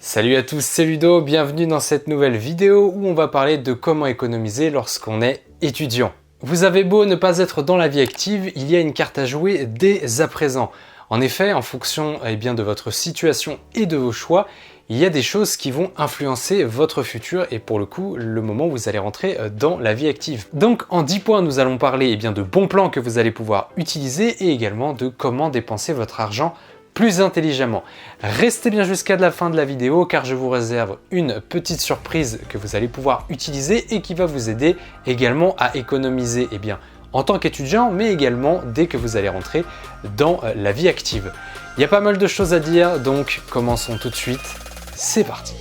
Salut à tous, c'est Ludo, bienvenue dans cette nouvelle vidéo où on va parler de comment économiser lorsqu'on est étudiant. Vous avez beau ne pas être dans la vie active, il y a une carte à jouer dès à présent. En effet, en fonction de votre situation et de vos choix, il y a des choses qui vont influencer votre futur et pour le coup, le moment où vous allez rentrer dans la vie active. Donc en 10 points, nous allons parler de bons plans que vous allez pouvoir utiliser et également de comment dépenser votre argent plus intelligemment. Restez bien jusqu'à la fin de la vidéo car je vous réserve une petite surprise que vous allez pouvoir utiliser et qui va vous aider également à économiser en tant qu'étudiant mais également dès que vous allez rentrer dans la vie active. Il y a pas mal de choses à dire donc commençons tout de suite, c'est parti.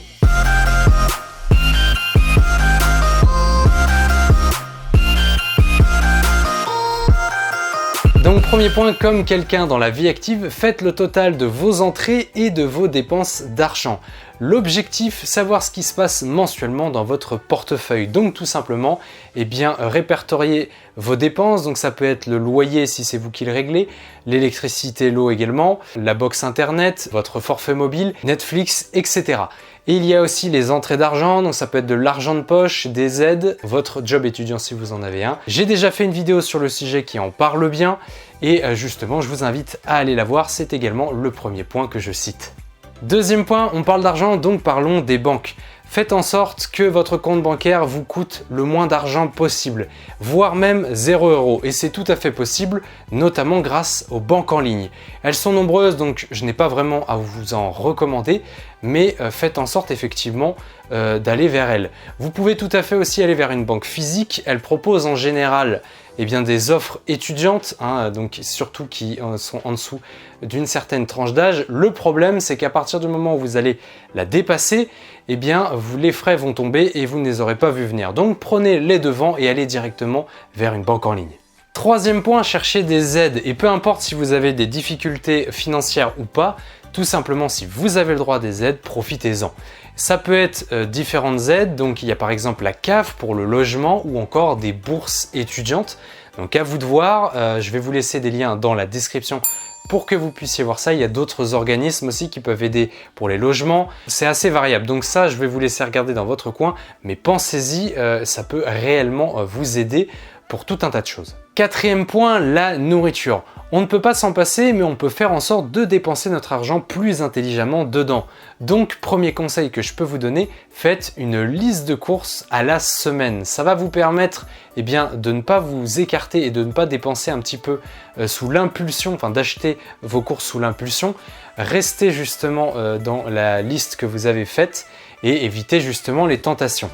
Donc premier point, comme quelqu'un dans la vie active, faites le total de vos entrées et de vos dépenses d'argent. L'objectif, savoir ce qui se passe mensuellement dans votre portefeuille. Donc tout simplement, répertorier vos dépenses. Donc ça peut être le loyer si c'est vous qui le réglez, l'électricité, l'eau également, la box internet, votre forfait mobile, Netflix, etc. Et il y a aussi les entrées d'argent, donc ça peut être de l'argent de poche, des aides, votre job étudiant si vous en avez un. J'ai déjà fait une vidéo sur le sujet qui en parle bien et justement je vous invite à aller la voir, c'est également le premier point que je cite. Deuxième point, on parle d'argent, donc parlons des banques. Faites en sorte que votre compte bancaire vous coûte le moins d'argent possible, voire même 0 €. Et c'est tout à fait possible, notamment grâce aux banques en ligne. Elles sont nombreuses, donc je n'ai pas vraiment à vous en recommander, mais faites en sorte effectivement d'aller vers elles. Vous pouvez tout à fait aussi aller vers une banque physique. Elle propose en général des offres étudiantes, donc surtout qui sont en dessous d'une certaine tranche d'âge. Le problème, c'est qu'à partir du moment où vous allez la dépasser, les frais vont tomber et vous ne les aurez pas vus venir. Donc prenez les devants et allez directement vers une banque en ligne. Troisième point, cherchez des aides et peu importe si vous avez des difficultés financières ou pas, tout simplement si vous avez le droit des aides, profitez-en. Ça peut être différentes aides, donc il y a par exemple la CAF pour le logement ou encore des bourses étudiantes. Donc à vous de voir, je vais vous laisser des liens dans la description pour que vous puissiez voir ça. Il y a d'autres organismes aussi qui peuvent aider pour les logements. C'est assez variable, donc ça je vais vous laisser regarder dans votre coin, mais pensez-y, ça peut réellement vous aider pour tout un tas de choses. Quatrième point, la nourriture. On ne peut pas s'en passer, mais on peut faire en sorte de dépenser notre argent plus intelligemment dedans. Donc, premier conseil que je peux vous donner, faites une liste de courses à la semaine. Ça va vous permettre de ne pas vous écarter et de ne pas dépenser un petit peu sous l'impulsion, d'acheter vos courses sous l'impulsion. Restez justement dans la liste que vous avez faite et évitez justement les tentations.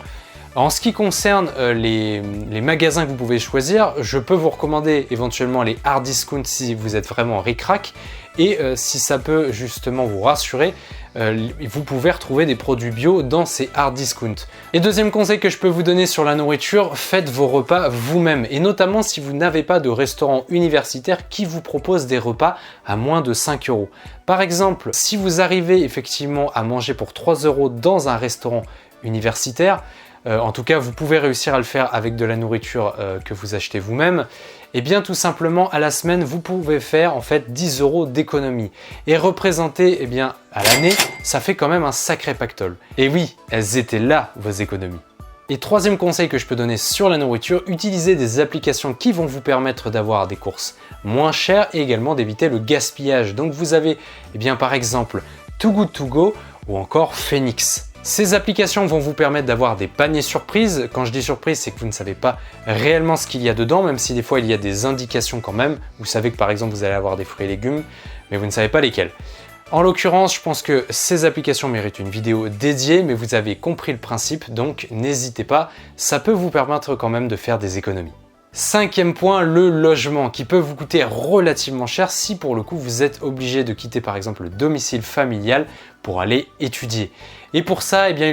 En ce qui concerne les magasins que vous pouvez choisir, je peux vous recommander éventuellement les hard discount si vous êtes vraiment ric-rac et si ça peut justement vous rassurer, vous pouvez retrouver des produits bio dans ces hard discount. Et deuxième conseil que je peux vous donner sur la nourriture, faites vos repas vous-même et notamment si vous n'avez pas de restaurant universitaire qui vous propose des repas à moins de 5 €. Par exemple, si vous arrivez effectivement à manger pour 3 € dans un restaurant universitaire, en tout cas, vous pouvez réussir à le faire avec de la nourriture que vous achetez vous-même. Tout simplement, à la semaine, vous pouvez faire 10 € d'économie. Et représenter, à l'année, ça fait quand même un sacré pactole. Et oui, elles étaient là, vos économies. Et troisième conseil que je peux donner sur la nourriture, utilisez des applications qui vont vous permettre d'avoir des courses moins chères et également d'éviter le gaspillage. Donc vous avez, par exemple, Too Good To Go ou encore Phoenix. Ces applications vont vous permettre d'avoir des paniers surprises. Quand je dis surprise, c'est que vous ne savez pas réellement ce qu'il y a dedans, même si des fois il y a des indications quand même. Vous savez que par exemple vous allez avoir des fruits et légumes, mais vous ne savez pas lesquels. En l'occurrence, je pense que ces applications méritent une vidéo dédiée, mais vous avez compris le principe, donc n'hésitez pas, ça peut vous permettre quand même de faire des économies. Cinquième point, le logement qui peut vous coûter relativement cher si pour le coup vous êtes obligé de quitter par exemple le domicile familial pour aller étudier. Et pour ça, il y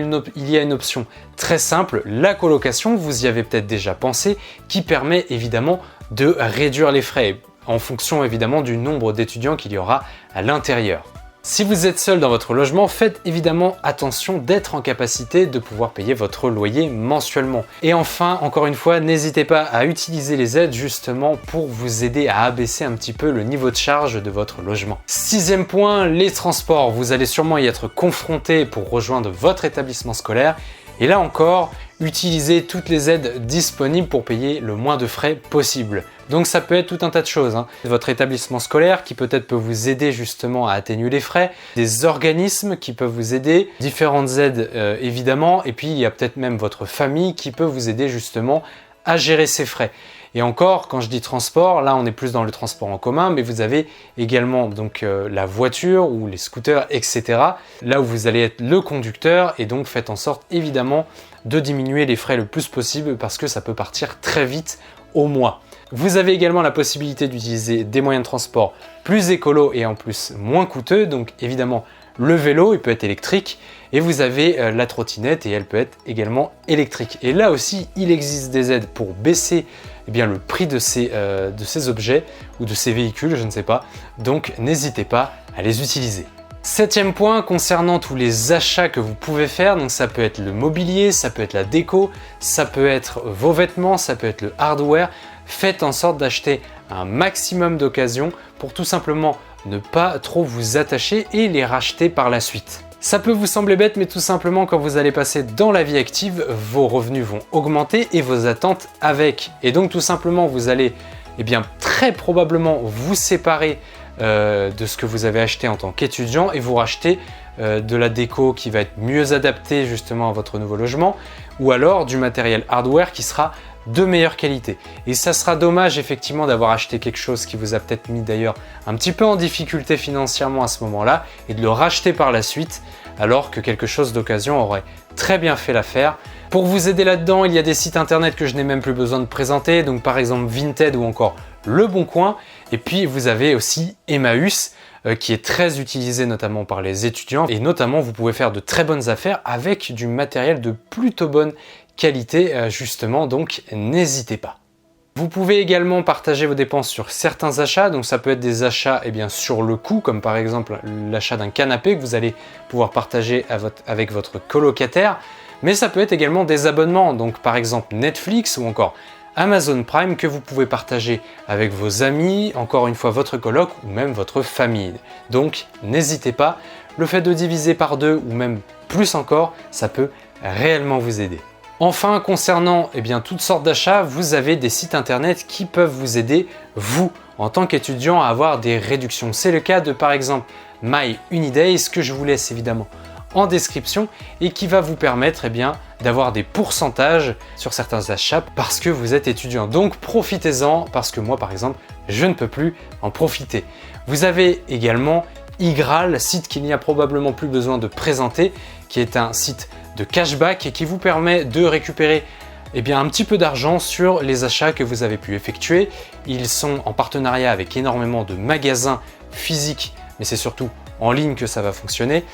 a une option très simple, la colocation, vous y avez peut-être déjà pensé, qui permet évidemment de réduire les frais en fonction évidemment du nombre d'étudiants qu'il y aura à l'intérieur. Si vous êtes seul dans votre logement, faites évidemment attention d'être en capacité de pouvoir payer votre loyer mensuellement. Et enfin, encore une fois, n'hésitez pas à utiliser les aides justement pour vous aider à abaisser un petit peu le niveau de charge de votre logement. Sixième point, les transports. Vous allez sûrement y être confronté pour rejoindre votre établissement scolaire. Et là encore, utilisez toutes les aides disponibles pour payer le moins de frais possible. Donc ça peut être tout un tas de choses. Votre établissement scolaire qui peut-être peut vous aider justement à atténuer les frais, des organismes qui peuvent vous aider, différentes aides évidemment, et puis il y a peut-être même votre famille qui peut vous aider justement à gérer ces frais. Et encore, quand je dis transport, là on est plus dans le transport en commun, mais vous avez également donc la voiture ou les scooters, etc. Là où vous allez être le conducteur, et donc faites en sorte évidemment de diminuer les frais le plus possible parce que ça peut partir très vite au mois. Vous avez également la possibilité d'utiliser des moyens de transport plus écolos et en plus moins coûteux, donc évidemment le vélo, il peut être électrique, et vous avez la trottinette et elle peut être également électrique. Et là aussi, il existe des aides pour baisser le prix de ces objets ou de ces véhicules, je ne sais pas, donc n'hésitez pas à les utiliser. Septième point, concernant tous les achats que vous pouvez faire, donc ça peut être le mobilier, ça peut être la déco, ça peut être vos vêtements, ça peut être le hardware. Faites en sorte d'acheter un maximum d'occasions pour tout simplement ne pas trop vous attacher et les racheter par la suite. Ça peut vous sembler bête, mais tout simplement quand vous allez passer dans la vie active, vos revenus vont augmenter et vos attentes avec. Et donc tout simplement vous allez très probablement vous séparer de ce que vous avez acheté en tant qu'étudiant et vous racheter de la déco qui va être mieux adaptée justement à votre nouveau logement, ou alors du matériel hardware qui sera de meilleure qualité. Et ça sera dommage effectivement d'avoir acheté quelque chose qui vous a peut-être mis d'ailleurs un petit peu en difficulté financièrement à ce moment-là et de le racheter par la suite alors que quelque chose d'occasion aurait très bien fait l'affaire. Pour vous aider là-dedans, il y a des sites internet que je n'ai même plus besoin de présenter, donc par exemple Vinted ou encore Le Bon Coin. Et puis vous avez aussi Emmaüs qui est très utilisé notamment par les étudiants, et notamment vous pouvez faire de très bonnes affaires avec du matériel de plutôt bonne qualité justement, donc n'hésitez pas. Vous pouvez également partager vos dépenses sur certains achats, donc ça peut être des achats sur le coup, comme par exemple l'achat d'un canapé que vous allez pouvoir partager avec votre colocataire, mais ça peut être également des abonnements, donc par exemple Netflix ou encore Amazon Prime que vous pouvez partager avec vos amis, encore une fois votre coloc ou même votre famille. Donc n'hésitez pas, le fait de diviser par deux ou même plus encore, ça peut réellement vous aider. Enfin, concernant toutes sortes d'achats, vous avez des sites internet qui peuvent vous aider, vous, en tant qu'étudiant, à avoir des réductions. C'est le cas de par exemple My Unidays, que je vous laisse évidemment en description et qui va vous permettre d'avoir des pourcentages sur certains achats parce que vous êtes étudiant. Donc profitez-en, parce que moi par exemple, je ne peux plus en profiter. Vous avez également iGraal, site qu'il n'y a probablement plus besoin de présenter, qui est un site de cashback et qui vous permet de récupérer un petit peu d'argent sur les achats que vous avez pu effectuer. Ils sont en partenariat avec énormément de magasins physiques, mais c'est surtout en ligne que ça va fonctionner.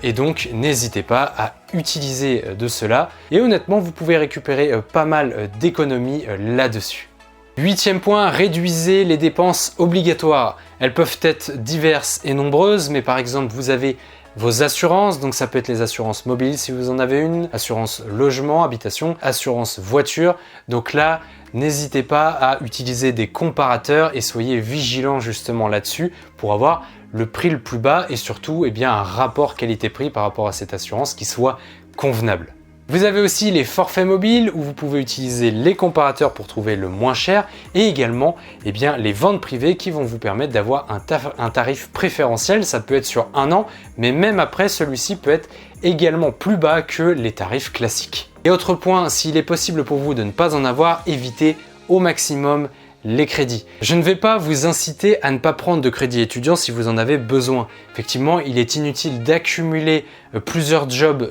Et donc n'hésitez pas à utiliser de cela. Et honnêtement, vous pouvez récupérer pas mal d'économies là-dessus. Huitième point, réduisez les dépenses obligatoires. Elles peuvent être diverses et nombreuses, mais par exemple, vous avez vos assurances, donc ça peut être les assurances mobiles si vous en avez une, assurance logement, habitation, assurance voiture. Donc là, n'hésitez pas à utiliser des comparateurs et soyez vigilants justement là-dessus pour avoir le prix le plus bas et surtout un rapport qualité-prix par rapport à cette assurance qui soit convenable. Vous avez aussi les forfaits mobiles où vous pouvez utiliser les comparateurs pour trouver le moins cher et également les ventes privées qui vont vous permettre d'avoir un tarif préférentiel. Ça peut être sur un an, mais même après, celui-ci peut être également plus bas que les tarifs classiques. Et autre point, s'il est possible pour vous de ne pas en avoir, évitez au maximum les crédits. Je ne vais pas vous inciter à ne pas prendre de crédit étudiant si vous en avez besoin. Effectivement, il est inutile d'accumuler plusieurs jobs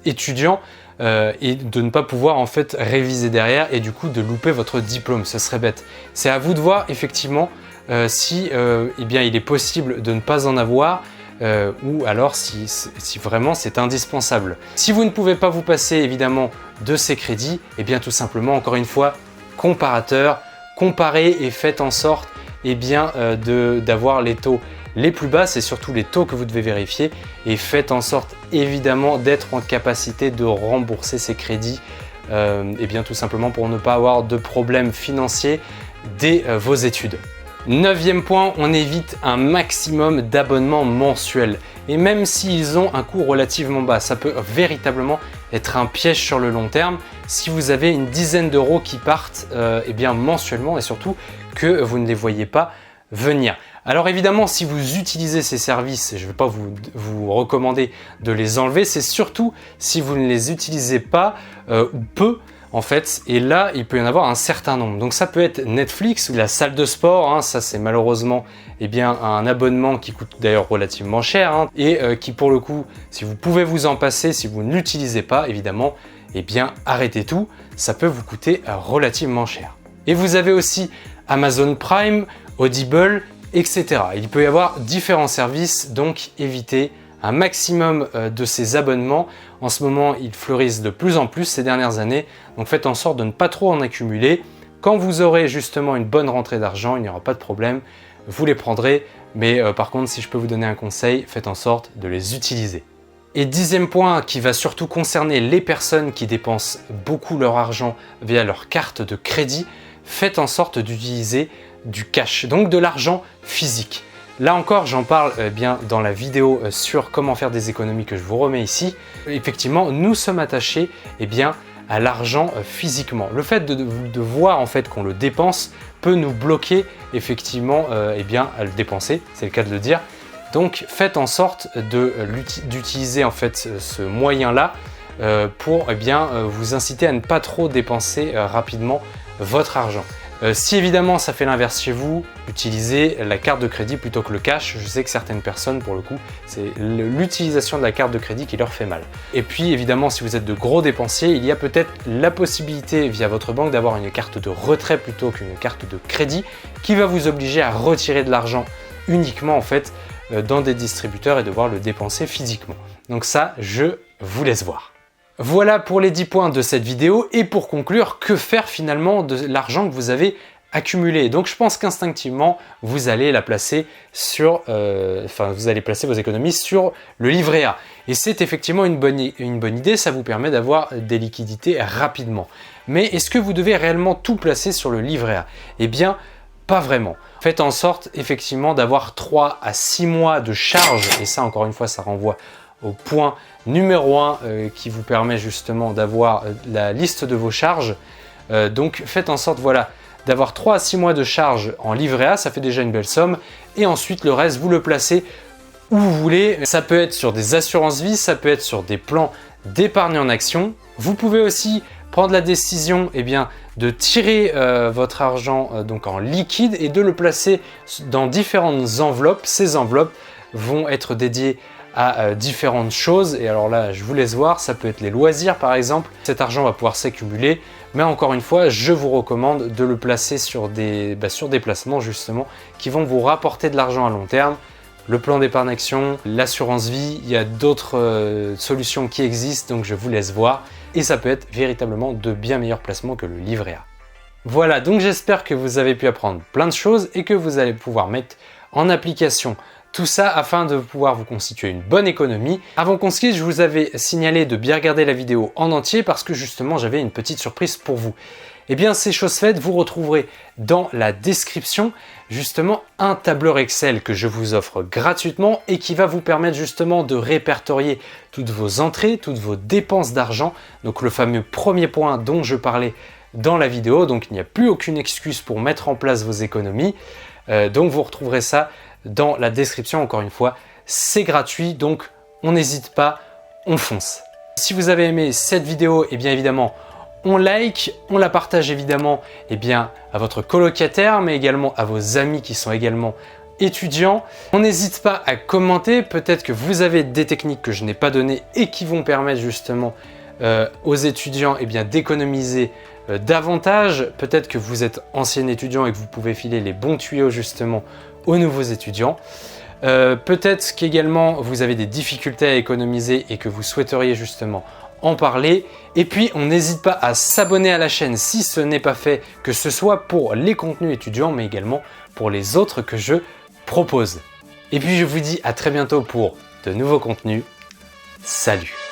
étudiants et de ne pas pouvoir en fait réviser derrière et du coup de louper votre diplôme, ce serait bête. C'est à vous de voir effectivement si il est possible de ne pas en avoir ou alors si vraiment c'est indispensable. Si vous ne pouvez pas vous passer évidemment de ces crédits, tout simplement encore une fois, comparateur, comparez et faites en sorte d'avoir les taux les plus bas, c'est surtout les taux que vous devez vérifier et faites en sorte évidemment d'être en capacité de rembourser ces crédits et bien tout simplement pour ne pas avoir de problèmes financiers dès vos études. 9e point, on évite un maximum d'abonnements mensuels. Et même s'ils ont un coût relativement bas, ça peut véritablement être un piège sur le long terme si vous avez une dizaine d'euros qui partent eh bien, mensuellement et surtout que vous ne les voyez pas venir. Alors évidemment, si vous utilisez ces services, je ne vais pas vous recommander de les enlever, c'est surtout si vous ne les utilisez pas ou peu, en fait, et là, il peut y en avoir un certain nombre. Donc ça peut être Netflix ou la salle de sport, hein, ça c'est malheureusement eh bien, un abonnement qui coûte d'ailleurs relativement cher hein, et qui pour le coup, si vous pouvez vous en passer, si vous ne l'utilisez pas, évidemment, eh bien arrêtez tout, ça peut vous coûter relativement cher. Et vous avez aussi Amazon Prime, Audible, etc. Il peut y avoir différents services, donc évitez un maximum de ces abonnements. En ce moment, ils fleurissent de plus en plus ces dernières années, donc faites en sorte de ne pas trop en accumuler. Quand vous aurez justement une bonne rentrée d'argent, il n'y aura pas de problème, vous les prendrez, mais par contre, si je peux vous donner un conseil, faites en sorte de les utiliser. Et 10e point qui va surtout concerner les personnes qui dépensent beaucoup leur argent via leur carte de crédit, faites en sorte d'utiliser du cash, donc de l'argent physique. Là encore, j'en parle bien dans la vidéo sur comment faire des économies que je vous remets ici. Effectivement, nous sommes attachés eh bien, à l'argent physiquement. Le fait de voir en fait qu'on le dépense peut nous bloquer effectivement eh bien, à le dépenser, c'est le cas de le dire. Donc faites en sorte d'utiliser en fait ce moyen-là pour eh bien, vous inciter à ne pas trop dépenser rapidement votre argent. Si évidemment ça fait l'inverse chez vous, utilisez la carte de crédit plutôt que le cash. Je sais que certaines personnes, pour le coup, c'est l'utilisation de la carte de crédit qui leur fait mal. Et puis évidemment, si vous êtes de gros dépensiers, il y a peut-être la possibilité via votre banque d'avoir une carte de retrait plutôt qu'une carte de crédit qui va vous obliger à retirer de l'argent uniquement en fait dans des distributeurs et devoir le dépenser physiquement. Donc ça, je vous laisse voir. Voilà pour les 10 points de cette vidéo et pour conclure, que faire finalement de l'argent que vous avez accumulé. Donc je pense qu'instinctivement, vous allez la placer sur, vous allez placer vos économies sur le livret A. Et c'est effectivement une bonne idée, ça vous permet d'avoir des liquidités rapidement. Mais est-ce que vous devez réellement tout placer sur le livret A? Eh bien, pas vraiment. Faites en sorte effectivement d'avoir 3 à 6 mois de charge, et ça encore une fois, ça renvoie au point numéro 1 qui vous permet justement d'avoir la liste de vos charges. Donc faites en sorte voilà, d'avoir 3 à 6 mois de charge en livret A, ça fait déjà une belle somme. Et ensuite le reste, vous le placez où vous voulez. Ça peut être sur des assurances vie, ça peut être sur des plans d'épargne en action. Vous pouvez aussi prendre la décision eh bien, de tirer votre argent donc en liquide et de le placer dans différentes enveloppes. Ces enveloppes vont être dédiées à différentes choses et alors là je vous laisse voir, ça peut être les loisirs par exemple. Cet argent va pouvoir s'accumuler, mais encore une fois je vous recommande de le placer sur des placements justement qui vont vous rapporter de l'argent à long terme. Le plan d'épargne action, l'assurance vie, il y a d'autres solutions qui existent, donc je vous laisse voir et ça peut être véritablement de bien meilleurs placements que le livret A. Voilà, donc j'espère que vous avez pu apprendre plein de choses et que vous allez pouvoir mettre en application tout ça afin de pouvoir vous constituer une bonne économie. Avant qu'on se quitte, je vous avais signalé de bien regarder la vidéo en entier parce que justement j'avais une petite surprise pour vous. Eh bien c'est chose faite, vous retrouverez dans la description justement un tableur Excel que je vous offre gratuitement et qui va vous permettre justement de répertorier toutes vos entrées, toutes vos dépenses d'argent. Donc le fameux premier point dont je parlais dans la vidéo, donc il n'y a plus aucune excuse pour mettre en place vos économies. Donc vous retrouverez ça dans la description, encore une fois, c'est gratuit, donc on n'hésite pas, on fonce. Si vous avez aimé cette vidéo, et bien évidemment, on like, on la partage évidemment et bien, à votre colocataire, mais également à vos amis qui sont également étudiants. On n'hésite pas à commenter, peut-être que vous avez des techniques que je n'ai pas données et qui vont permettre justement aux étudiants et bien, d'économiser davantage. Peut-être que vous êtes ancien étudiant et que vous pouvez filer les bons tuyaux justement aux nouveaux étudiants. Peut-être qu'également vous avez des difficultés à économiser et que vous souhaiteriez justement en parler. Et puis on n'hésite pas à s'abonner à la chaîne si ce n'est pas fait, que ce soit pour les contenus étudiants mais également pour les autres que je propose. Et puis je vous dis à très bientôt pour de nouveaux contenus. Salut!